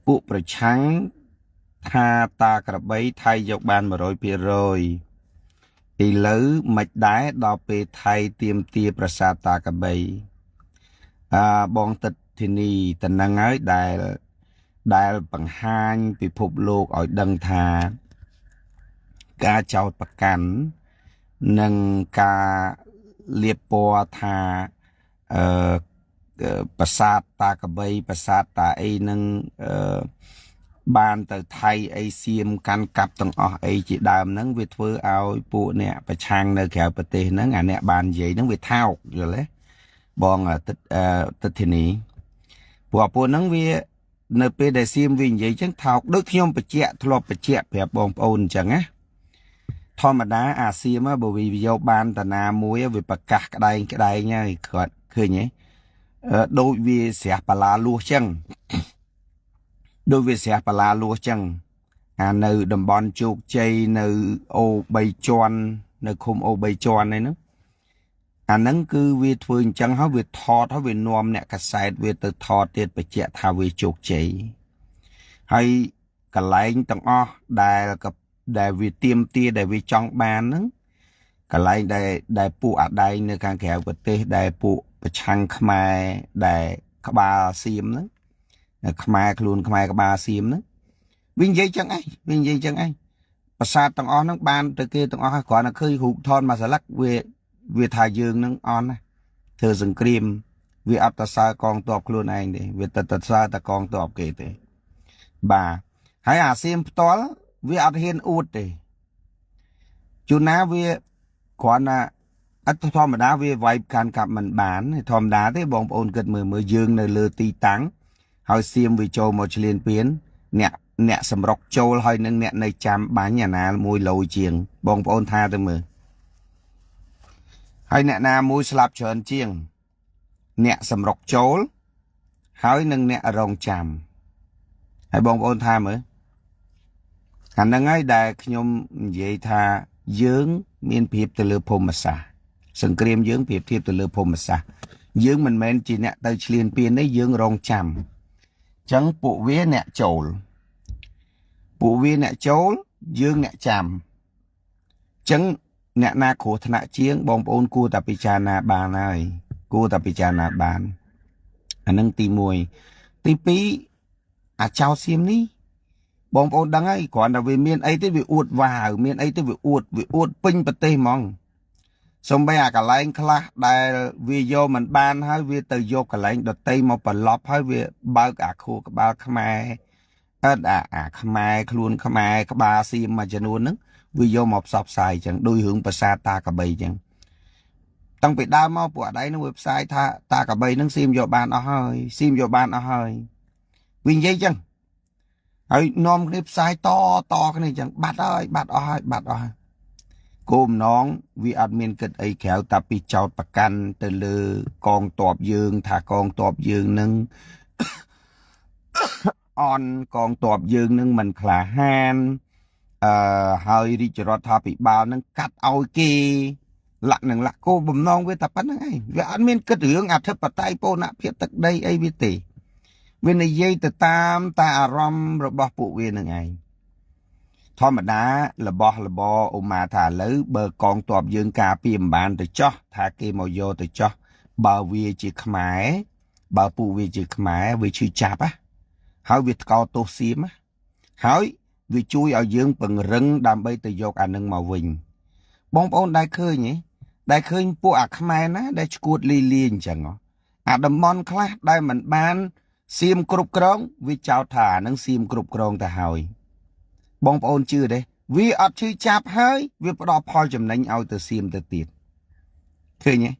ពួកប្រឆាំងថាតាក្របីថៃយកបាន100%ឥឡូវមិនដែរដល់ពេលថៃទៀមទាប្រាសាទតាក្របីបងទឹកធានីតំណឹងហើយដែលបង្ហាញពិភពលោកឲ្យដឹងថាការចោទប្រកាន់និងការលាបពណ៌ថាប្រាសាទតាក្របីប្រាសាទតាអីនឹងបានទៅថៃអីសៀមកាន់កាប់ទាំងអស់អីជាដើមហ្នឹងវាធ្វើឲ្យពួកអ្នកប្រឆាំងនៅក្រៅប្រទេសហ្នឹងអាអ្នកបាននិយាយហ្នឹងវាថោកយល់ទេបងទឹកធានីពួកហ្នឹងវានៅពេលដែលសៀមវានិយាយចឹងថោកដូចខ្ញុំបញ្ជាក់ធ្លាប់បញ្ជាក់ប្រាប់បងប្អូនអញ្ចឹងណាធម្មតាអាសៀមបើវាយកបានតាណាមួយវាប្រកាសក្តែងហើយគាត់ឃើញទេដូចវាស្រះបាឡាលួសចឹងដូចវាស្រះបាឡាលួសចឹងនៅតំបន់ជោគជ័យនៅអូ3ជាន់នៅឃុំអូ3ជាន់ហ្នឹងអាហ្នឹងគឺវាធ្វើអញ្ចឹងហើយវាថតហើយវានាំអ្នកកសែតវាទៅថតទៀតបញ្ជាក់ថាវាជោគជ័យហើយកន្លែងទាំងអស់ដែលវាទៀមទាដែលវាចង់បានហ្នឹងកន្លែងដែលពួកអាដែងនៅខាងក្រៅប្រទេសដែលពួកប្រឆាំងខ្មែរដែលក្បាលសៀមហ្នឹងខ្មែរខ្លួនខ្មែរក្បាលសៀមហ្នឹងវានិយាយចឹងឯងប្រាសាទទាំងអស់ហ្នឹងបានទៅគេទាំងអស់គ្រាន់តែឃើញរូបថតមួយស្លឹកវាថាយើងនឹងអន់ណាធ្វើសង្គ្រាមវាអត់តសើកងទ័ពខ្លួនឯងទេវាទៅសើតែកងទ័ពគេទេបាទហើយអាសៀមផ្ទាល់វាអត់ហ៊ានអួតទេជួនណាវាគ្រាន់តែអត់ធម្មតាវាវាយកាន់កាប់មិនបានធម្មតាទេបងប្អូនគិតមើលយើងនៅលើទីតាំងហើយសៀមវាចូលមកឆ្លៀនពៀនអ្នកសម្រុកចូលហើយនឹងអ្នកនៅចាំបាញ់អាណាមួយលោជាងបងប្អូនថាទៅមើលហើយអ្នកណាមួយស្លាប់ច្រើនជាងអ្នកសម្រុកចូលហើយនឹងអ្នករងចាំហើយបងប្អូនថាមើលអាហ្នឹងហើយដែលខ្ញុំនិយាយថាយើងមានភាពទៅលើភូមិសាស្ត្រសង្គ្រាមយើងប្រៀបធៀបទៅលើភូមិសាស្ត្រយើងមិនមែនជាអ្នកទៅឆ្លៀនពៀនទេយើងរងចាំអញ្ចឹងពួកវាអ្នកចូលយើងអ្នកចាំអញ្ចឹងអ្នកណាគ្រោះថ្នាក់ជាងបងប្អូនគួរតែពិចារណាបានហើយអានឹងទី1ទី2អាចោសៀមនេះបងប្អូនដឹងហើយគ្រាន់តែវាមានអីទេវាអួតវ៉ាវមានអីទេវាអួតពេញប្រទេសហ្មងសូម្បីអាកន្លែងខ្លះដែលវាយកមិនបានហើយវាទៅយកកន្លែងដតីមកប្រឡប់ហើយវាបើកអាខួរក្បាលខ្មែរអាខ្មែរខ្លួនខ្មែរក្បាលសៀមមួយចំនួនហ្នឹងវាយកមកផ្សព្វផ្សាយចឹងដោយរឿងប្រាសាទតាក្របីចឹងតាំងពីដើមមកពួកអដៃនឹងវាផ្សាយថាតាក្របីនឹងសៀមយកបានអស់ហើយវានិយាយចឹងហើយនាំគ្នាផ្សាយតគ្នាចឹងបាត់អស់ហើយគោលបំណងវាអត់មានគិតអីក្រៅតែពីចោតប្រកាន់ទៅលើកងទ័ពយើងថាកងទ័ពយើងនឹងកងទ័ពយើងនឹងមិនក្លាហានហើយរាជរដ្ឋាភិបាលនឹងកាត់ឲ្យគេលក្ខណៈគោលបំណងវាតែប៉ុណ្្នឹងឯងវាអត់មានគិតរឿងអធិបតេយ្យបូរណភាពទឹកដីអីវាទេវានិយាយទៅតាមតែអារម្មណ៍របស់ពួកវានឹងឯងធម្មតារបស់របរអូម៉ាថាឥឡូវបើកងទ័ពយើងការពារមិនបានទៅចោះថាគេមកយកទៅចោះបើវាជាខ្មែរបើពួកវាជាខ្មែរវាឈឺចាប់ហើយវាថ្កោលទោសសៀមហើយវាជួយឲ្យយើងពង្រឹងដើម្បីទៅយកអានឹងមកវិញបងប្អូនដែលឃើញពួកអាខ្មែរណាដែលឈួតលីអញ្ចឹងអាតំបន់ខ្លះដែលមិនបានសៀមគ្រប់គ្រងវាចោទថាអានឹងសៀមគ្រប់គ្រងទៅហើយបងប្អូនជឿទេវាអត់ឈឺចាប់ហើយវាផ្ដល់ផលចំណេញឲ្យទៅសៀមទៅទៀតឃើញទេ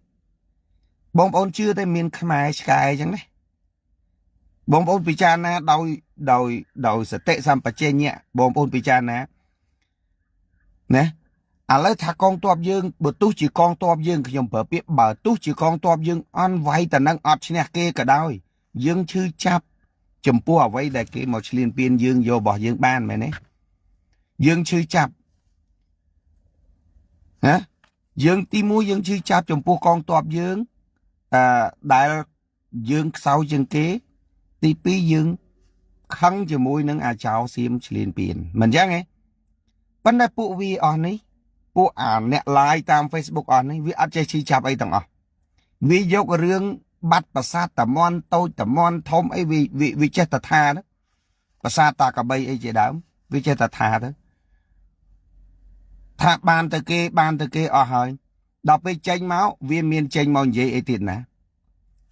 បងប្អូនជឿទេមានខ្មែរឆ្កែអញ្ចឹងណាបងប្អូនពិចារណាដោយសតិសម្បជញ្ញៈបងប្អូនពិចារណាណាឥឡូវថាកងទ័ពយើងបើទោះជាកងទ័ពយើងខ្ញុំប្រើពាក្យបើទោះជាកងទ័ពយើងអន់វាយតែនឹងអត់ឈ្នះគេក៏ដោយយើងឈឺចាប់ចំពោះអ្វីដែលគេមកឆ្លៀនពៀនយើងយករបស់យើងបានមែនទេយើងឈឺចាប់ណាយើងទី1យើងឈឺចាប់ចំពោះកងទ័ពយើងដែលយើងខ្សោយជាងគេទី2យើង ខឹងជាមួយនឹងអាចោសៀមឆ្លៀនពៀនមិនចឹងទេប៉ុន្តែពួកវាអស់នេះពួកអ្នក live តាម Facebook អស់នេះវាអត់ចេះឈឺចាប់អីទាំងអស់វាយករឿងបាត់ប្រាសាទតមន់តូចតមន់ធំអីវាចេះតែថាទៅប្រាសាទតាកបីអីជាដើមវាចេះតែថាទៅថាបានទៅគេអស់ហើយដល់ពេលចេញមកវាមានចេញមកនិយាយអីទៀតណា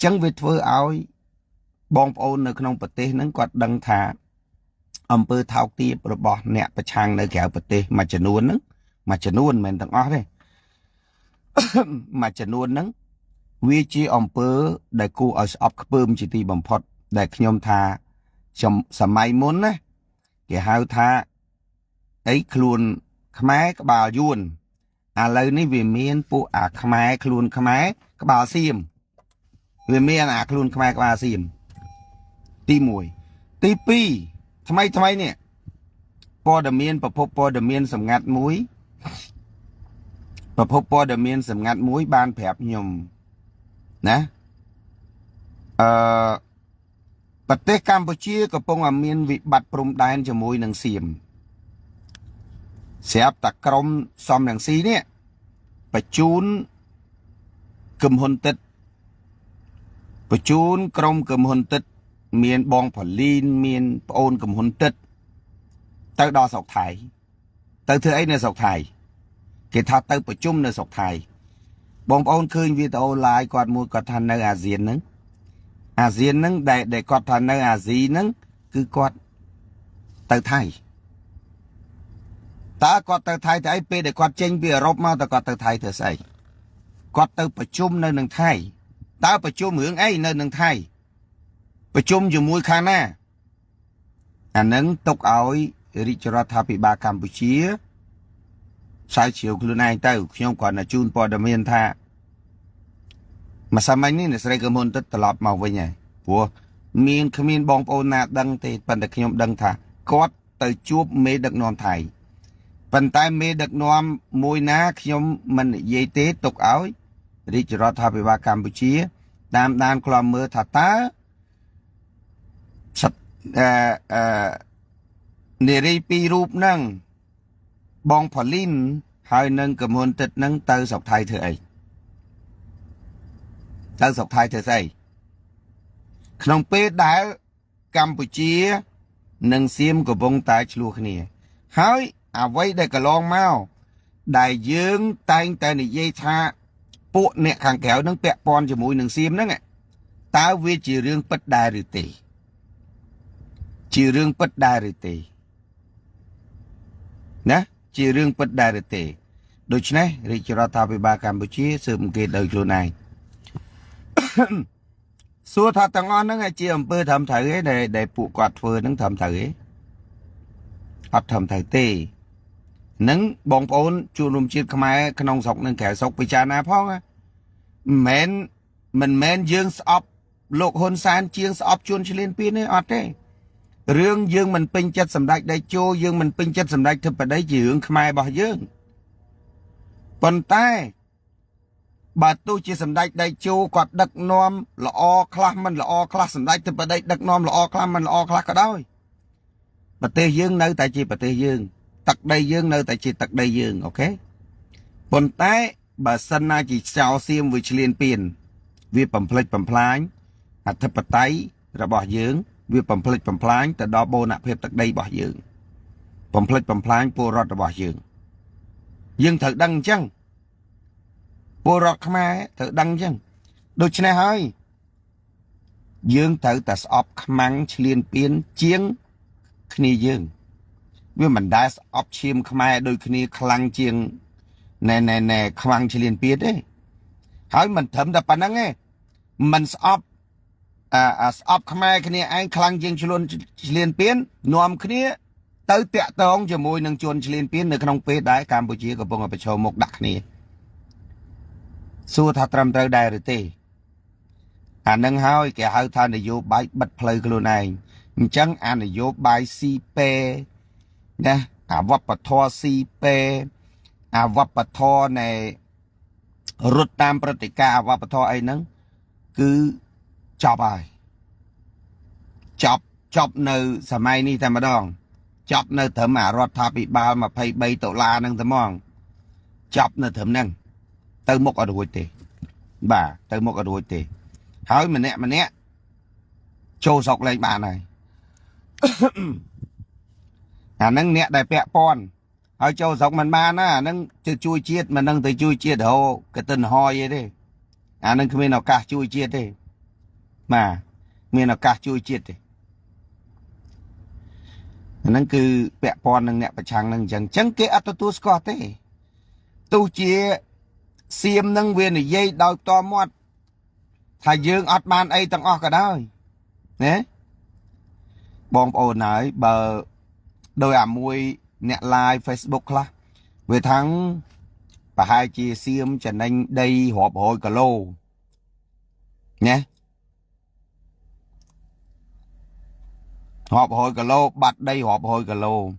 ចឹងវាធ្វើឲ្យបងប្អូននៅក្នុងប្រទេសហ្នឹងគាត់ដឹងថាអំពើថោកទាបរបស់អ្នកប្រឆាំងនៅក្រៅប្រទេសមួយចំនួនហ្នឹងមួយចំនួនមិនទាំងអស់ទេមួយចំនួនហ្នឹងវាជាអំពើដែលគួរឲ្យស្អប់ខ្ពើមជាទីបំផុតដែលខ្ញុំថាសម័យមុនណាគេហៅថាអីខ្លួនខ្មែរក្បាលយួនឥឡូវនេះវាមានពួកខ្មែរខ្លួនខ្មែរក្បាលសៀមវាមានខ្លួនខ្មែរក្បាលសៀមទី1ទី2ថ្មីនេះព័ត៌មានប្រភពព័ត៌មានសម្ងាត់មួយប្រភពព័ត៌មានសម្ងាត់មួយបានប្រាប់ខ្ញុំណាប្រទេសកម្ពុជាកំពុងមានវិបត្តិព្រំដែនជាមួយនឹងសៀមស្រាប់តែក្រុមសំរងស៊ីនេះបញ្ជូនក្រុមហ៊ុនទឹកមានបងផលីនមានប្អូនក្រុមហ៊ុនទឹកទៅដល់ស្រុកថៃទៅធ្វើអីនៅស្រុកថៃគេថាទៅប្រជុំនៅស្រុកថៃបងប្អូនឃើញវីដេអូ live គាត់មួយគាត់ថានៅអាស៊ានហ្នឹងដែលគាត់ថានៅអាស៊ីហ្នឹងគឺគាត់ទៅថៃតើគាត់ទៅថៃទៅអីពេលដែលគាត់ចេញពីអឺរ៉ុបមកតើគាត់ទៅថៃធ្វើស្អីគាត់ទៅប្រជុំនៅនឹងថៃតើប្រជុំរឿងអីនៅនឹងថៃប្រជុំជាមួយខាងណាអានឹងទុកឲ្យរាជរដ្ឋាភិបាលកម្ពុជាស្រាវជ្រាវខ្លួនឯងទៅខ្ញុំគាត់តែជូនព័ត៌មានថាមួយសម័យនេះអ្នកស្រីកំហ៊ុនទឹកត្រឡប់មកវិញហើយព្រោះគ្មានបងប្អូនណាដឹងទេប៉ុន្តែខ្ញុំដឹងថាគាត់ទៅជួបមេដឹកនាំថៃប៉ុន្តែមេដឹកនាំមួយណាខ្ញុំមិននិយាយទេទុកឲ្យរាជរដ្ឋាភិបាលកម្ពុជាតាមដានក្លំមើលថាតើនារីពីររូបហ្នឹងបងផលីនហើយនឹងកំហ៊ុនទឹកហ្នឹងទៅស្រុកថៃធ្វើអីទៅស្រុកថៃធ្វើស្អីក្នុងពេលដែលកម្ពុជានិងសៀមកំពុងតែឆ្លោះគ្នាហើយអ្វីដែលកន្លងមកដែលយើងតែងតែនិយាយថាពួកអ្នកខាងក្រៅនឹងពាក់ព័ន្ធជាមួយនឹងសៀមហ្នឹងតើវាជារឿងពិតដែរឬទេជារឿងពិតដែរឬទេណាជារឿងពិតដែរឬទេដូច្នេះរាជរដ្ឋាភិបាលកម្ពុជាស៊ើបអង្កេតដោយខ្លួនឯងសួរថាទាំងអស់ហ្នឹងជាអំពើត្រឹមត្រូវទេដែលពួកគាត់ធ្វើហ្នឹងត្រឹមត្រូវទេអត់ត្រឹមត្រូវទេនឹងបងប្អូនជួនរួមជាតិខ្មែរក្នុងស្រុកនិងក្រៅស្រុកពិចារណាផងមិនមែនយើងស្អប់លោកហ៊ុនសែនជាងស្អប់ជួនឆ្លៀនពៀនទេអត់ទេរឿងយើងមិនពេញចិត្តសម្ដេចដេជោយើងមិនពេញចិត្តសម្ដេចធិបតីជារឿងខ្មែររបស់យើងប៉ុន្តែបើទោះជាសម្ដេចដេជោគាត់ដឹកនាំល្អខ្លះមិនល្អខ្លះសម្ដេចធិបតីដឹកនាំល្អខ្លះមិនល្អខ្លះក៏ដោយប្រទេសយើងនៅតែជាប្រទេសយើងទឹកដីយើងនៅតែជាទឹកដីយើងអូខេប៉ុន្តែបើសិនណាជាចោលសៀមវាឆ្លៀនពៀនវាបំផ្លិចបំផ្លាញអធិបតេយ្យរបស់យើងវាបំផ្លិចបំផ្លាញទៅដល់បូរណភាពទឹកដីរបស់យើងបំផ្លិចបំផ្លាញពលរដ្ឋរបស់យើងត្រូវដឹងអញ្ចឹងពលរដ្ឋខ្មែរត្រូវដឹងអញ្ចឹងដូច្នេះហើយយើងត្រូវតែស្អប់ខ្មាំងឆ្លៀនពៀនជាងគ្នាយើងវាមិនដែលស្អប់ឈាមខ្មែរដូចគ្នាខ្លាំងជាងណែខ្មាំងឆ្លៀនពៀនទេហើយមិនត្រឹមតែប៉ុណ្្នឹងទេមិនស្អប់ស្អប់ខ្មែរគ្នាឯងខ្លាំងជាងឆ្លៀនពៀននាំគ្នាទៅតាក់ទងជាមួយនឹងជនឆ្លៀនពៀននៅក្នុងពេលដែលកម្ពុជាកំពុងប្រឈមមុខដាក់គ្នាសួរថាត្រឹមត្រូវដែរឬទេអានឹងហើយគេហៅថានយោបាយបិទផ្លូវខ្លួនឯងអញ្ចឹងអានយោបាយស៊ីពេណាអាវប្បធម៌ស៊ីពេអាវប្បធម៌នៃរត់តាមព្រឹត្តិការណ៍អាវប្បធម៌អីហ្នឹងគឺចប់ហើយចប់ chọc nơi sả mai ni thầm đòn chọc nơi thầm mà rót tháp bị bao mà phải bay tổ la nâng thầm mong chọc nơi thầm nâng tới một ở đuôi tề bà tới một ở đuôi tề hỏi mà nè trâu sọc lên bà này nâng nè đại bẹ pon hỏi trâu sọc mình ba nó nâng từ chui chiết mà nâng từ chui chiết hồ cái tên hoi vậy đi nâng cái nào cả chui chiết đi mà mình nào cả chui chiết đi nâng cứ bẹ pon nâng nè bà chàng nâng chẳng chẳng cái ắt tu scott thế tu chia xiêm nâng viên này dây đau to mót thầy dương ọt man ấy tầng ọt cả đời nè bong ồn nói bờ đôi mùi nẹ like Facebook là về tháng bà hai chia xiêm cho nên đây họp hội cả lô nhé họp hội cả lô bắt đây họp hội cả lô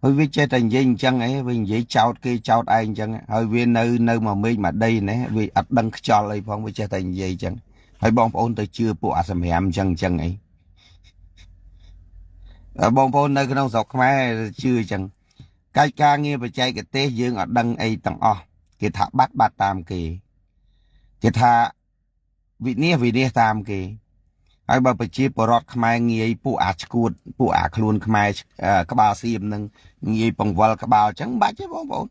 hơi viết chơi thành dinh chăng ấy vì dễ chào kia chào anh chăng hơi viên nơi nơi mà mình mà đây nè vì ắt đăng cho lấy phong với chơi thành gì chăng hơi bong ôn tới chưa bộ sầm hẻm chăng chăng ấy bong ôn nơi cái nông sọc mai chưa chăng cái ca nghe về chơi cái tê dương ở đăng ấy tầng o cái thả bắt tam kỳ cái thả vị nia tam kỳ ai bảo bị chia bọt khai nghe phụ luôn khai các bà xem nâng nghe bằng vợ các bà chẳng bác chứ bong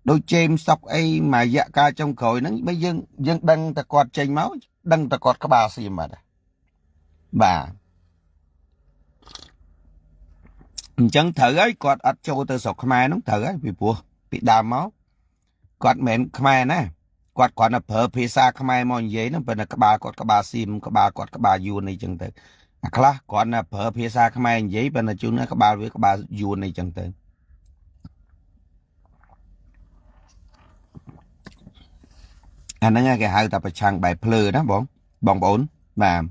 đôi chêm sọc ấy mà dạ ca trong khối nó mới dân đăng ta quạt chanh máu đăng ta quạt các bà xem mà bà chẳng thử ấy quạt ắt cho tôi sọc khai nó thử ấy vì bùa bị đàm máu quạt mến khai nè quạt là phở phê xa khai mòn giấy nó bên là các bà xem các bà du này chẳng tới khá quạt là phở phê xa khai giấy bên là chúng nó các bà với các bà du này chẳng tới anh nó nghe cái hai tập trang bài plơ đó bong bốn mà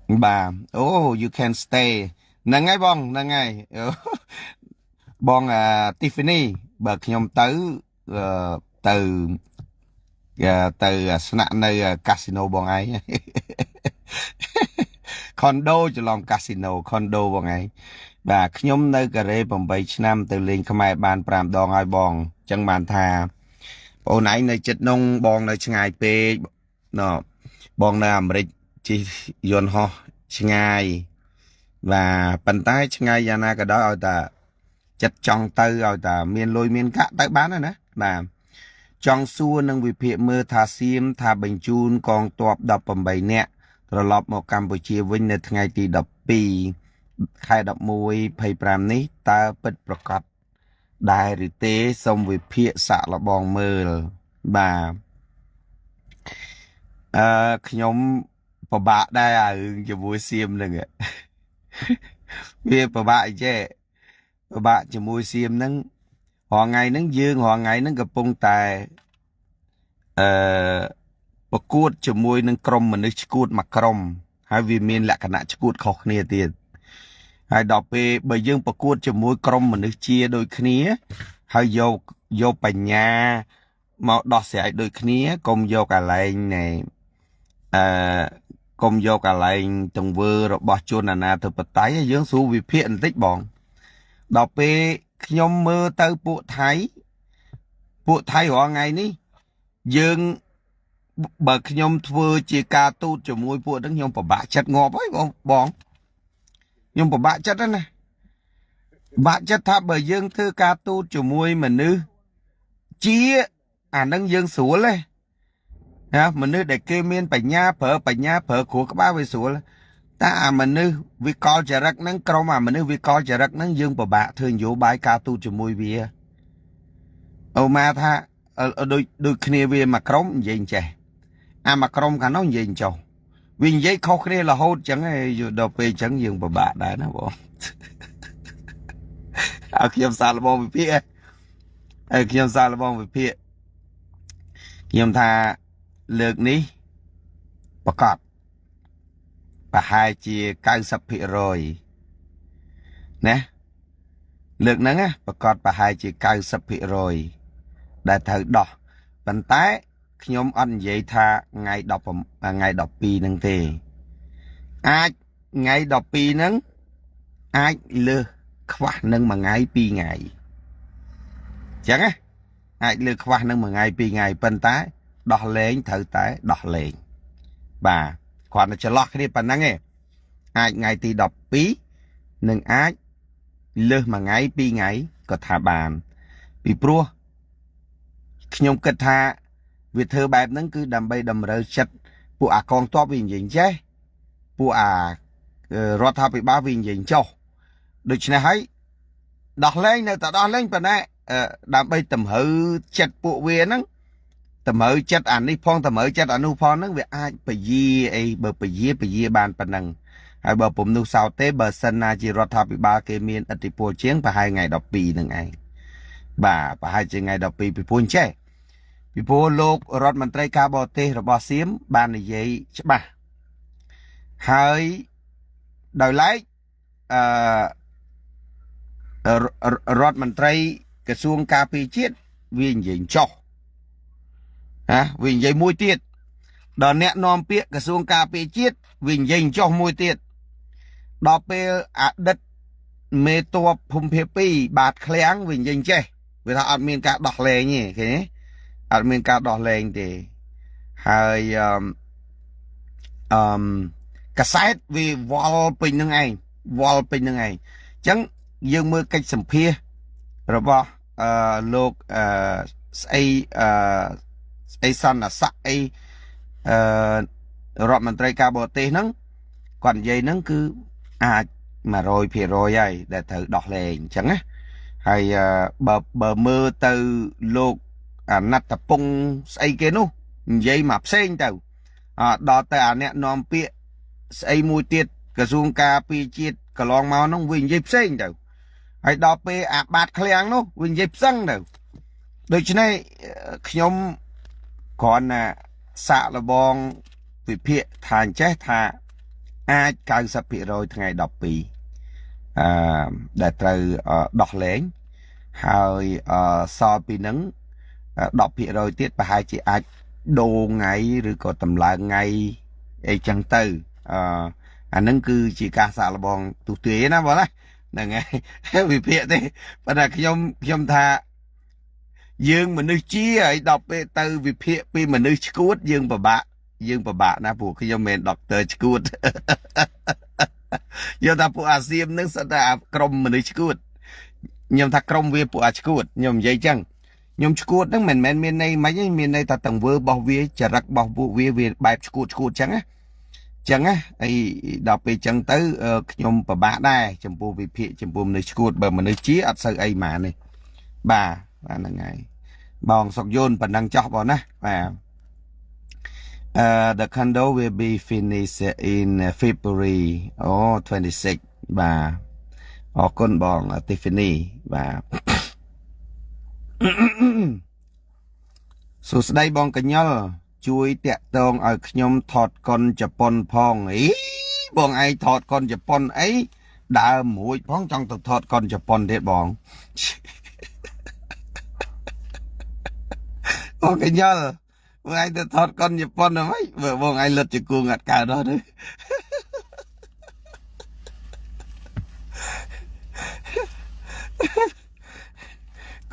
bà oh you can stay nè ngay bong nè ngay bong Tiffany bật nhom tới từ sạn nơi casino bong ấy condo cho lòng casino condo bong ấy và nhóm nơi cà rê bằng 7 năm từ liền Khmer ban pram đòn ai bong chẳng bàn thà ô nãy nơi chết nông bong nơi ngày pe nó bong nơi Americ chỉ yon ho ngày và bàn tay ngày yana cái đó ở ta chặt trong tư ở ta miền lôi miền cạn tới bán rồi nè mà trong xua nâng vì phía mưa thà xiêm thà bình chun còn toạp đập bằng 7 nè rồi lọp một Campuchia vinh nơi ngày thì đập pi khai đọc mùi phây pram ní ta bậtប្រកាសដែរឬទេសូមវិភាគសាក់លបងមើលបាទខ្ញុំពិបាកដែររឿងជាមួយសៀមហ្នឹងវាពិបាកអីចេះពិបាកជាមួយសៀមហ្នឹងរងថ្ងៃហ្នឹងយើងរងថ្ងៃហ្នឹងកំពុងតែប្រកួតជាមួយនឹងក្រុមមនុស្សឈួតមួយក្រុមហើយវាមានលក្ខណៈឈួតខុសគ្នាទៀតហើយដល់ពេលបើយើងប្រកួតជាមួយក្រុមមនុស្សជាដូចគ្នាហើយយកបញ្ញាមកដោះស្រាយដូចគ្នាកុំយកកលែងណែកុំយកកលែងទង្វើរបស់ជនអាណាធិបតេយ្យយើងស្រួលវិភាគបន្តិចបងដល់ពេលខ្ញុំមើលទៅពួកថៃរាល់ថ្ងៃនេះយើងបើខ្ញុំធ្វើជាការទូតជាមួយពួកហ្នឹងខ្ញុំពិបាកចិត្តងាប់ហើយបងខ្ញុំពិបាកចិត្តណាបាក់ចិត្តថាបើយើងធ្វើការទូតជាមួយមនុស្សជាអានឹងយើងស្រួលទេណាមនុស្សដែលគេមានបញ្ញាប្រើគ្រូក្បាលវាស្រួលតែអាមនុស្សវិកលចរិតហ្នឹងក្រុមអាមនុស្សវិកលចរិតហ្នឹងយើងពិបាកធ្វើនយោបាយការទូតជាមួយវាអូម៉ាថាដូចគ្នាវាមួយក្រុមនិយាយចេះអាមួយក្រុមខាងនោះនិយាយចុះវានិយាយខុសគ្នារហូតចឹងឯងដល់ពេលចឹងយើងពិបាកដែរណាបងឲ្យខ្ញុំសាកល្បងវិភាគខ្ញុំសាកល្បងវិភាគខ្ញុំថាលើកនេះប្រកាសប្រហែលជា 90% ណាលើកហ្នឹងប្រកាសប្រហែលជា 90% ដែលត្រូវដោះប៉ុន្តែ ខ្ញុំអត់និយាយថាថ្ងៃ12ហ្នឹងទេអាចថ្ងៃ12ហ្នឹងអាចលើសខ្វះនឹងមួយថ្ងៃពីរថ្ងៃចឹងណាអាចលើសខ្វះនឹងមួយថ្ងៃពីរថ្ងៃប៉ុន្តែដោះលែងត្រូវតែដោះលែងបាទគ្រាន់តែចន្លោះគ្នាប៉ុណ្ណឹងឯងអាចថ្ងៃទី12នឹងអាចលើសមួយថ្ងៃពីរថ្ងៃក៏ថាបានពីព្រោះខ្ញុំគិតថាវាធ្វើបែបហ្នឹងគឺដើម្បីតម្រូវចិត្តពួកអាកងទ័ពវានិយាយចេះពួកអារដ្ឋាភិបាលវានិយាយចុះដូច្នេះហើយដោះលែងនៅតែដោះលែងប៉ុន្តែដើម្បីតម្រូវចិត្តពួកវាហ្នឹងតម្រូវចិត្តអានេះផងតម្រូវចិត្តអានោះផងហ្នឹងវាអាចពយាអីបើពយាបានប៉ុណ្ណឹងហើយបើពុំនោះសោតទេបើសិនណាជារដ្ឋាភិបាលគេមានឥទ្ធិពលជាងប្រហែលថ្ងៃ12ហ្នឹងឯងបាទប្រហែលជាថ្ងៃ12ពីព្រោះអញ្ចេះពីព្រោះលោករដ្ឋមន្ត្រីការបរទេសរបស់សៀមបាននិយាយច្បាស់ហើយដោយឡែករដ្ឋមន្ត្រីក្រសួងការពារជាតិវានិយាយចុះវានិយាយមួយទៀតដល់អ្នកនាំពាក្យក្រសួងការពារជាតិវានិយាយចុះមួយទៀតដល់ពេលអតីតមេតបភូមិភាគ2បាទឃ្លាំងវានិយាយចេះវាថាអត់មានការដោះលែងទេឃើញទេអត់មានការដោះលែងទេហើយកសែតវាវល់ពេញនឹងឯងអញ្ចឹងយើងមើលកិច្ចសម្ភាសរបស់លោកស្អីសន្នស័ក្តិអីរដ្ឋមន្ត្រីការបរទេសហ្នឹងគាត់និយាយហ្នឹងគឺអាច 100% ហើយដែលត្រូវដោះលែងអញ្ចឹងណាហើយបើមើលទៅលោកអាណត្តពងស្អីគេនោះនិយាយមកផ្សេងទៅដល់ទៅអាអ្នកនាំពាក្យស្អីមួយទៀតក្រសួងការពារជាតិកន្លងមកនោះវានិយាយផ្សេងទៅហើយដល់ពេលអាបាទឃ្លាំងនោះវានិយាយផ្សឹងទៅដូច្នេះខ្ញុំគ្រាន់តែសាកល្បងវិភាគថាអញ្ចេះថាអាច 90% ថ្ងៃ12ដែលត្រូវដោះលែងហើយសល់ពីនឹង10% ទៀតប្រហែលជាអាចដូរថ្ងៃឬក៏តម្លើងថ្ងៃអីចឹងទៅអានឹងគឺជាការសាកល្បងទូទាយណាបងណាហ្នឹងហើយវិភាគទេប៉ុន្តែខ្ញុំថាយើងមនុស្សជាហើយដល់ពេលទៅវិភាគពីមនុស្សឈួតយើងពិបាកណាព្រោះខ្ញុំមិនមែនដុកទ័រឈួតយកថាពួកអាសៀមនឹងសិតតែក្រុមមនុស្សឈួតខ្ញុំថាក្រុមវាពួកអាឈួតខ្ញុំនិយាយចឹងខ្ញុំឈួតហ្នឹងមិនមែនមានន័យមិនទេមានន័យថាទង្វើរបស់វាចរិតរបស់ពួកវាបែបឈួតចឹងណាហើយដល់ពេលចឹងទៅខ្ញុំពិបាកដែរចំពោះវិភាគចំពោះមនុស្សឈួតបើមនុស្សជាអត់សូវអីហ្មងនេះបាទហ្នឹងហើយបងសុកយូនប៉ុណ្ណឹងចោះបងណាបាទ the condo will be finished in February 26 បាទអរគុណបង Tiffany បាទសួស្ដីបងកញ្ញល់ជួយតាក់ទងឲ្យខ្ញុំថតកុនជប៉ុនផងបងឯងថតកុនជប៉ុនអីដើមរួចផងចង់ទៅថតកុនជប៉ុនទៀតបងបងកញ្ញល់បងឯងទៅថតកុនជប៉ុនហ្មងបងឯងលុតជង្គង់អត់កើតដល់ទេ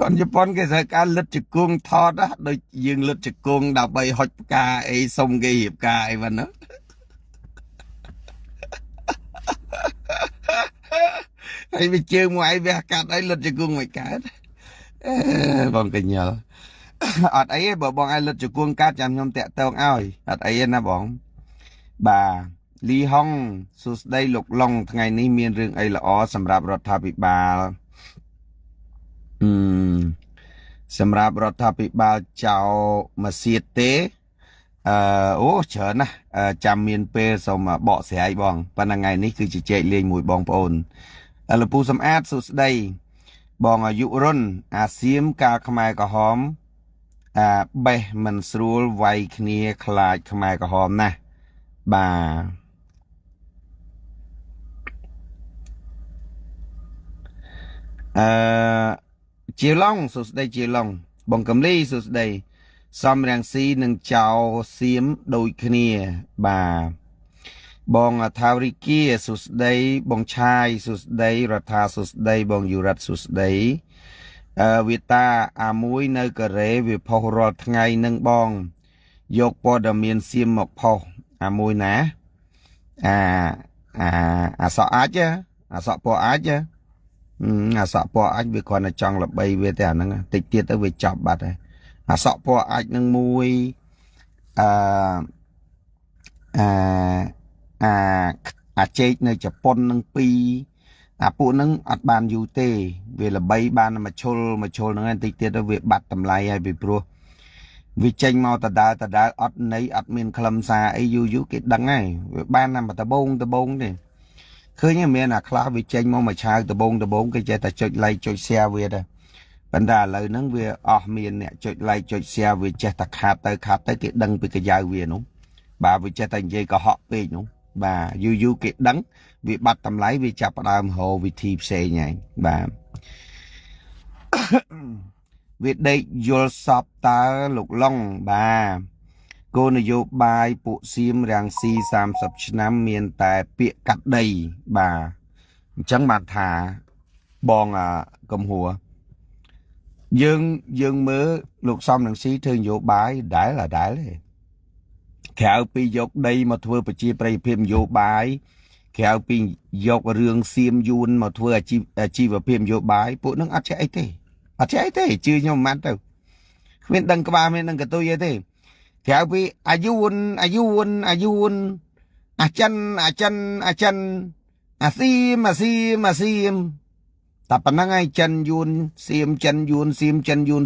កូនជប៉ុនគេត្រូវការលិតជង្គង់ថតដូចយើងលិតជង្គង់ដើម្បីហុចផ្កាអីសុំគេរៀបការអីហ្នឹងហើយវាជើងមួយឯងវាកាត់អីលិតជង្គង់មិនកើតបងកញ្ញល់អត់អីទេបើបងឯងលិតជង្គង់កាត់ចាំខ្ញុំតាក់ទងឲ្យអត់អីទេណាបងបាទលីហុងសួស្ដីលោកឡុងថ្ងៃនេះមានរឿងអីល្អសម្រាប់រដ្ឋាភិបាលសម្រាប់រដ្ឋាភិបាលចៅមកសៀតទេអូច្រើនណាស់ចាំមានពេលសូមបកស្រាយបងប៉ុន្តែថ្ងៃនេះគឺជាចែកលេងមួយបងប្អូនលពូសំអាតសួស្ដីបងអាយុរុនអាសៀមកាលខ្មែរក្រហមបេះមិនស្រួលវាយគ្នាខ្លាចខ្មែរក្រហមណាស់បាទជាឡុងសួស្ដីជាឡុងបងកំលីសួស្ដី Xóm ràng xí nâng chào xiêm đôi khnia bà bong thao ri kia sụt đây bong chai sụt đây rát tha sụt đây bong yu rát sụt đây Việt ta muối nơi cờ rễ vì phô rọt ngày nâng bong dọc bò đầm miền xiêm mọc phô muối ná sợ ách chứ sợ bò ách chứ sợ bò ách vì còn là chọn là bay về thế năng tịch tiết tới về chọc bát này sợ bò ách nâng muối chết nơi chập pon nâng pi phụ nâng ắt bàn dù tê về là bay bàn mà chôl nâng anh tịch tiết tới về bắt tầm lai hay về pro vì tranh mau ta đá ắt nấy ắt miền khâm xa ấy dù cái đắng này ban năm mà ta bông này khơi như miền là khá vì tranh mau mà chai ta bông cái chơi ta chọi lay chọi xe về đây vấn đề lời nâng về miền nè chọi lay chọi xe về chơi ta khát tới cái đắng về cái dài về nó bà vì chơi ta dây có họ về nó bà dù cái đắng vì bắt tầm lấy vì chạp đàm hồ vì thịt xe nhảy bà việc đây vô sọp ta lục long bà cô này vô bài bộ xiêm ràng si xàm sập năm miền tại bịa cắt đầy bà chẳng mặt thả bong cầm hùa dương mớ lục xong ràng si thương vô bài đáiเลยkhéo pi dọc đây mà thưa bà chi prey phim vô bài khéo pi dọc rương xiêm yun mà thưa chi và phim vô bài bộ nó ắt chạy thế chạy thế chưa nhau mắt đâu mình đăng cái ba mình đăng cái tôi vậy thế khéo pi ayun chân sim tập năng ai chân yun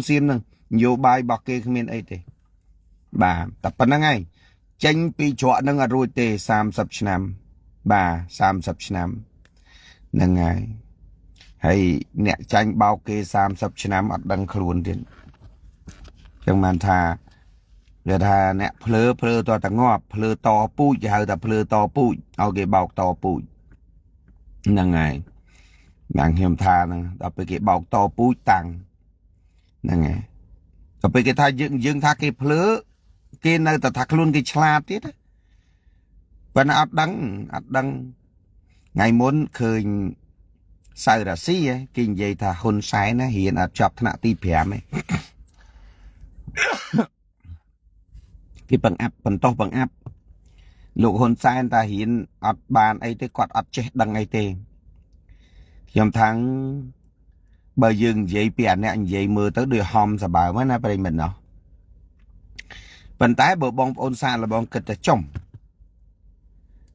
sim nè vô bài bọc kia mình ấy thế bà tập năng ai tranh pi chọn nâng rồi tê sam sập năm bà sam sập năm nâng ai hay nè tranh bao kê sam sập năm ở đằng khuôn tiền chẳng màn thà giờ thà nè phơ to ta ngọt phơ to pui hay ta phơ to pui ao cái bọc to pui nâng ai nàng hiểm thà nè đọc cái bọc to pui tăng nâng ai đọc cái thà dương thà cái phơ cái nơi ta thắc luôn cái chla tiết á và nó ắt đắng ngày muốn khơi sai ra xí ấy kinh dây thà hôn sai nó hiện ở chọc thằng ti phèm ấy cái bằng to áp lục hôn sai ta hiện ở bàn ấy tới quạt ở chết đằng ấy tê trong tháng bờ dương dây phèm nè dây mưa tới đôi hòm sa bà mới nói bên mình nó vận tải bộ bong ôn xa là bong kịch trong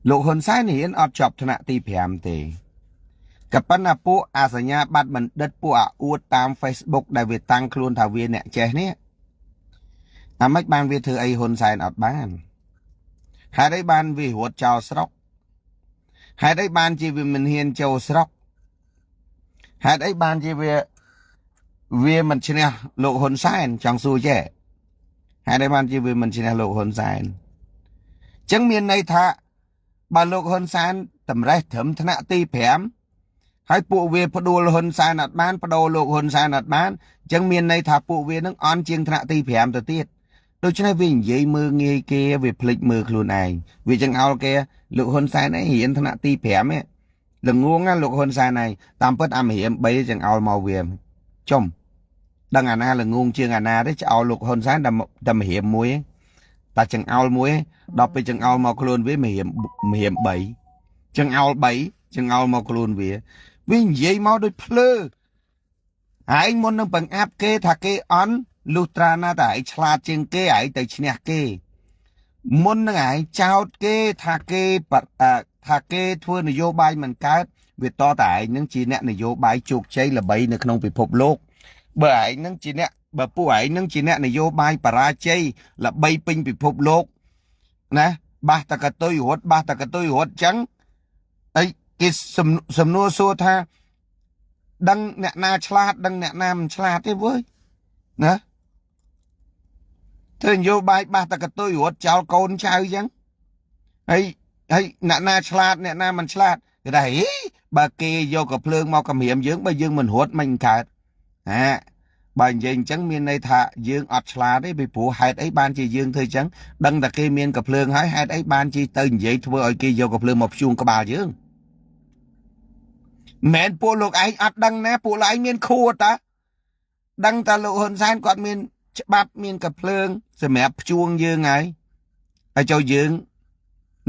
lục hồn sai này ở chọc thằng ti phèm thìกับปัญหาผู้อาสัญญาบัตรมันเด็ดผู้อวดตาม Facebook ได้เวตังครูนทาวีเนี่ยเจเนี่ยไม่บานเวเธอไอหนใส่อดบ้านหายได้บานวิหัวเจ้าสรกหายได้บานจีวิมันเฮียนเจ้าสรกหายได้บานจีเวมันชนะโลกหนใส่จังสู้เจ้หายได้บานจีเวมันชนะโลกหนใส่จังเมียนในท่าบานโลกหนใส่ตำไรถึงธนาตีแผมให้ปูเวพดูหนสายนัดบ้านพดูโลกหนสายนัดบ้านจังเมียนในถาปูเวนึงอ่อนเชียงธนาตีแผมตัวเตี้ยโดยเฉพาะวิ่งยืมือเงยเกยวิพลิกมือครูนายวิจังเอาเกยลูกหนสายไหนเห็นธนาตีแผมเนี่ยหลังงวงงั้นลูกหนสายไหนตามเปิดอำเหียมใบจังเอามาเวียมจมดังอันน่าหลังงวงเชียงอันน่าได้จะเอาลูกหนสายดำเหียมมวยแต่จังเอามวยดอกไปจังเอามาครูนวิเหียมใบจังเอาใบจังเอามาครูนวิวิ่งยัยมาโดยเพลอไอ้มนนึงปังอับเกถ้าเกอันลูตรานาแต่ไอ้ฉลาดจึงเกไอ้แต่ชนะเกมนนึงไอ้เจ้าเกถ้าเกปัดถ้าเกทั่วนโยบายมันกัดเวทต่อแต่นึงจีเนี่ยนโยบายจุกใจละใบในขนมปิภพโลกเบอร์ไอ้นึงจีเนี่ยเบอร์ผู้ไอ้นึงจีเนี่ยนโยบายปราชัยละใบปิงปิภพโลกนะบาตะกะตุยหดจังไอ้กิสำนวนโซธาดังเนี่ยนาฉลาดดังเนี่ยนามฉลาดได้เว้ยนะเธอโยบายบาตะกะตุยหัวเจ้าโกนชายยังไอ้เนี่ยนาฉลาดเนี่ยนามันฉลาดก็ได้บาเกโยกับเพลิงมากระเหียมเยอะบายึงมันหัวมันขาดฮะ បើនិយាយអញ្ចឹងមានន័យថាយើងអត់ឆ្លាតទេពីព្រោះហេតុអីបានជាយើងធ្វើអញ្ចឹងដឹងតែគេមានកំភ្លើងហើយហេតុអីបានជាទៅនិយាយធ្វើឲ្យគេយកកំភ្លើងមកព្យួងក្បាលយើងមែនពួកលោកឯងអត់ដឹងណាពួកលោកឯងមានខួរតាដឹងតែលោកហ៊ុនសែនគាត់មានច្បាប់មានកំភ្លើងសម្រាប់ព្យួងយើងហើយចូលយើង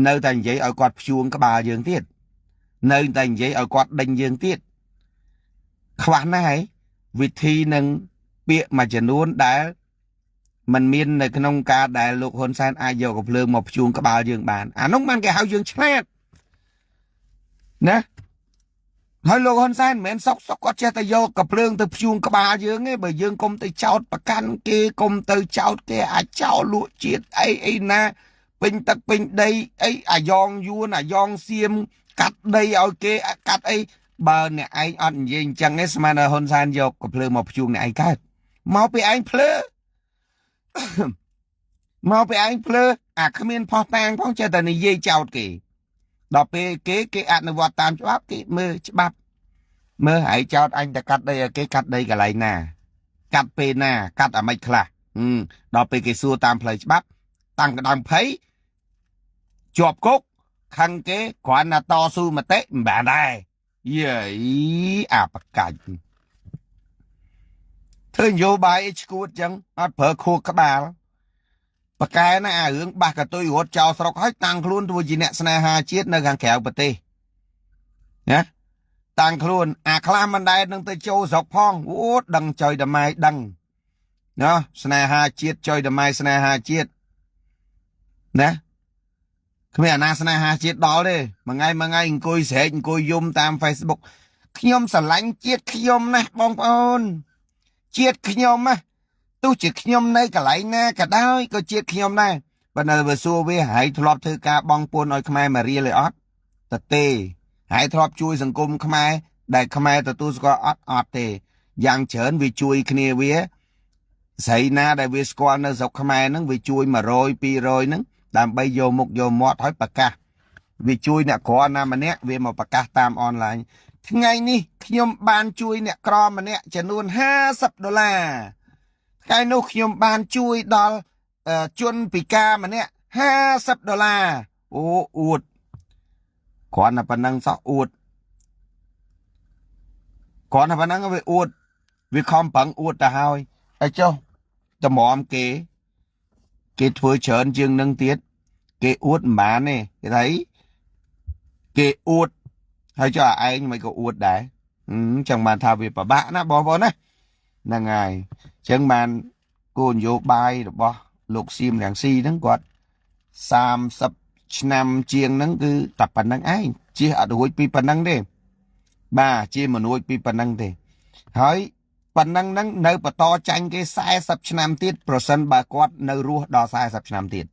នៅតែនិយាយឲ្យគាត់ព្យួងក្បាលយើងទៀតនៅតែនិយាយឲ្យគាត់ដេញយើងទៀតខ្វះណាស់ហើយវិធីនឹងពាក្យមួយចំនួនដែលมันមាននៅក្នុងការដែលលោកហ៊ុនសែនអាចយកកំភ្លើងមកព្យួងក្បាលយើងបានអានោះมันគេហៅយើងឆ្លាតណាហើយលោកហ៊ុនសែនមិនមែនសុកគាត់ចេះតែយកកំភ្លើងទៅព្យួងក្បាលយើងទេបើយើងកុំទៅចោតប្រកាន់គេកុំទៅចោតគេអាចចោលលក់ជាតិអីណាពេញទឹកពេញដីអីអាយ៉ងយួនអាយ៉ងសៀមកាត់ដីឲ្យគេកាត់អីបើអ្នកឯងអត់និយាយអញ្ចឹងទេស្មានហ៊ុនសែនយកកំភ្លើងមកព្យួងអ្នកឯងកើតមកពីឯងភ្លើមកពីឯងភ្លើអាគ្មានផោះតាំងផងចេះតែនិយាយចោតគេដល់ពេលគេអនុវត្តតាមច្បាប់គេមើលច្បាប់មើលហើយចោតអញតែកាត់ដីឲ្យគេកាត់ដីកន្លែងណាកាត់ពេលណាកាត់អាម៉េចខ្លះដល់ពេលគេសួរតាមផ្លូវច្បាប់តាំងក្តៅភ័យជាប់គុកខឹងគេគ្រាន់តែតស៊ូមតិមិនបានដែរយេអាបកាច់ធ្វើនយោបាយឈួតចឹងអត់ប្រើខួរក្បាលបកែណាអារឿងបាសកតុយរត់ចោលស្រុកហើយតាំងខ្លួនធ្វើជាអ្នកស្នេហាជាតិនៅខាងក្រៅប្រទេសណាតាំងខ្លួនអាខ្លះមិនដែលនឹងទៅចូលស្រុកផងអូដឹងចុយតម៉ៃដឹងណាស្នេហាជាតិចុយតម៉ៃស្នេហាជាតិណាគ្មានអាណាស្នេហាជាតិដល់ទេមួយថ្ងៃអង្គុយស្រែកអង្គុយយំតាម Facebook ខ្ញុំស្រឡាញ់ជាតិខ្ញុំណាស់បងប្អូនជាតិខ្ញុំណាទោះជាខ្ញុំនៅកន្លែងណាក៏ដោយក៏ជាតិខ្ញុំដែរបើនៅវាសួរវាហើយធ្លាប់ធ្វើការបងពុនឲ្យខ្មែរមករៀលទេអត់ទេហើយធ្លាប់ជួយសង្គមខ្មែរដែលខ្មែរទទួលស្គាល់អត់ទេយ៉ាងច្រើនវាជួយគ្នាវាស្រីណាដែលវាស្គាល់នៅស្រុកខ្មែរហ្នឹងវាជួយ100 200ហ្នឹងដើម្បីយកមុខយកមាត់ឲ្យប្រកាសវាជួយអ្នកក្រណាម្នាក់វាមកប្រកាសតាមអនឡាញថ្ងៃនេះខ្ញុំបានជួយអ្នកក្រម្នាក់ចំនួន$50ថ្ងៃនោះខ្ញុំបានជួយដល់ជនពិការម្នាក់$50អូអួតគ្រាន់តែប៉ុណ្្នឹងសោះអួតគ្រាន់តែប៉ុណ្្នឹងវាអួតវាខំប្រឹងអួតទៅហើយចុះតម្រាំគេធ្វើច្រើនជាងនឹងទៀតគេអួតមិនបានទេគេថាគេអួតហើយចុះឯងមិនក៏អួតដែរចឹងបានថាវាពិបាកណាបងប្អូនណាហ្នឹងហើយចឹងបានគោលនយោបាយរបស់លោកសៀមរាំងស៊ីហ្នឹងគាត់30ឆ្នាំជាងហ្នឹងគឺតែប៉ុណ្្នឹងឯងជិះអត់រួចពីប៉ុណ្្នឹងទេបាទជាមិនរួចពីប៉ុណ្្នឹងទេហើយប៉ុណ្្នឹងហ្នឹងនៅបន្តចាញ់គេ40ឆ្នាំទៀតប្រសិនបើគាត់នៅរស់ដល់40ឆ្នាំទៀត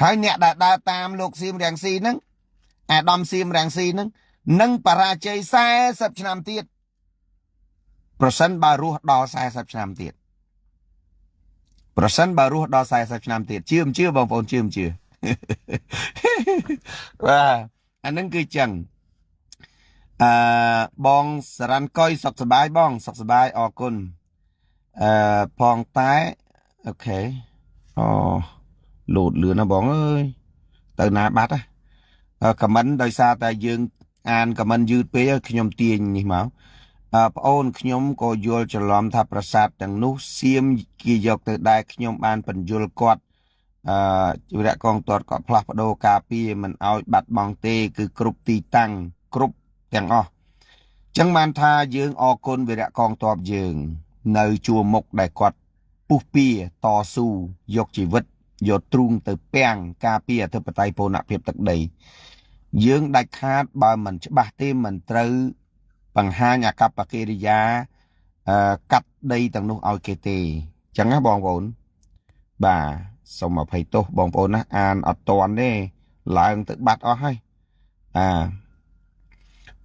ហើយអ្នកដែលដើរតាមលោកសៀមរាំងស៊ីហ្នឹងអាដាមសៀមរាំងស៊ីហ្នឹងនឹងបរាជ័យ40ឆ្នាំទៀតប្រសិនបើរស់ដល់40ឆ្នាំទៀតប្រសិនបើរស់ដល់40ឆ្នាំទៀតជឿមិនជឿបងប្អូនជឿមិនជឿបាទអានឹងគឺចឹងបងសរ៉ាន់កុយសុខសប្បាយបងសុខសប្បាយអរគុណផងតែអូខេអូលូតលឿនណាបងអើយទៅណាបាត់ហ៎ខមមិនដោយសារតែយើងអានខមមិនយឺតពេកខ្ញុំទាញនេះមកប្អូនខ្ញុំក៏យល់ច្រឡំថាប្រាសាទទាំងនោះសៀមគេយកទៅដែរខ្ញុំបានបញ្យល់គាត់ជីវរៈកងទ័ពក៏ផ្លាស់ប្ដូរការពារមិនឲ្យបាត់បង់ទេគឺគ្រប់ទីតាំងគ្រប់ទាំងអស់ចឹងបានថាយើងអរគុណវីរៈកងទ័ពយើងនៅជួរមុខដែលគាត់ពុះពៀតស៊ូយកជីវិតយកទ្រូងទៅពាំងការពារអធិបតេយ្យបូរណភាពទឹកដីយើងដាច់ខាតបើមិនច្បាស់ទេមិនត្រូវបង្ហាញអកប្បកិរិយាកាត់ដីទាំងនោះឲ្យគេទេចឹងណាបងប្អូនបាទសូមអភ័យទោសបងប្អូនណាអានអត់តាន់ទេឡើងទៅបាត់អស់ហើយ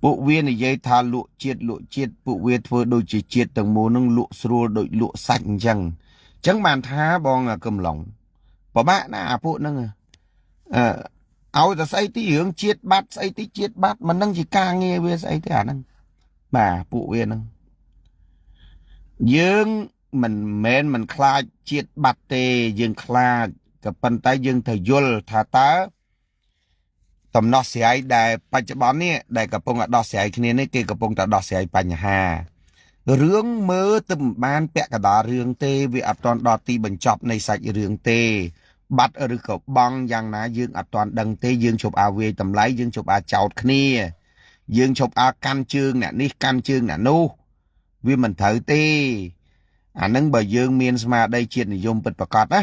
ពួកវានិយាយថាលក់ជាតិពួកវាធ្វើដូចជាជាតិទាំងមូលនឹងលក់ស្រួលដូចលក់សាច់អញ្ចឹងបានថាបងកំឡុងពិបាកណាអាពួកហ្នឹងឲ្យតែស្អីទីរឿងជាតិបាត់ស្អីទីជាតិបាត់មិននឹងជាការងារវាស្អីទេអាហ្នឹងបាទពួកវាហ្នឹង dương mình khai chiết bát tê dương khai cái phần tay dương thời yul thà tá tầm nó sẽ ai đạiปัจจุบันเนี่ยได้กระปงดอกเสียคืนนี้เกี่ยวกับปงแต่ดอกเสียปัญหาเรื่องมือตึมบ้านแปะกระดาเรื่องเตวิอัตอนดอตีบรรจบในสัจเรื่องเตบัดหรือกับบังอย่างนะยืงอัตอนดังเตยืงชบอาเวตำไรยืงชบอาเจ้าคณียืงชบอากันจึงเนี่ยนี่กันจึงเนี่ยนู้วิมันเถอเตอันนั้นบ่ยืงเมียนสมาได้เชียนนิยมเป็นประกาศนะ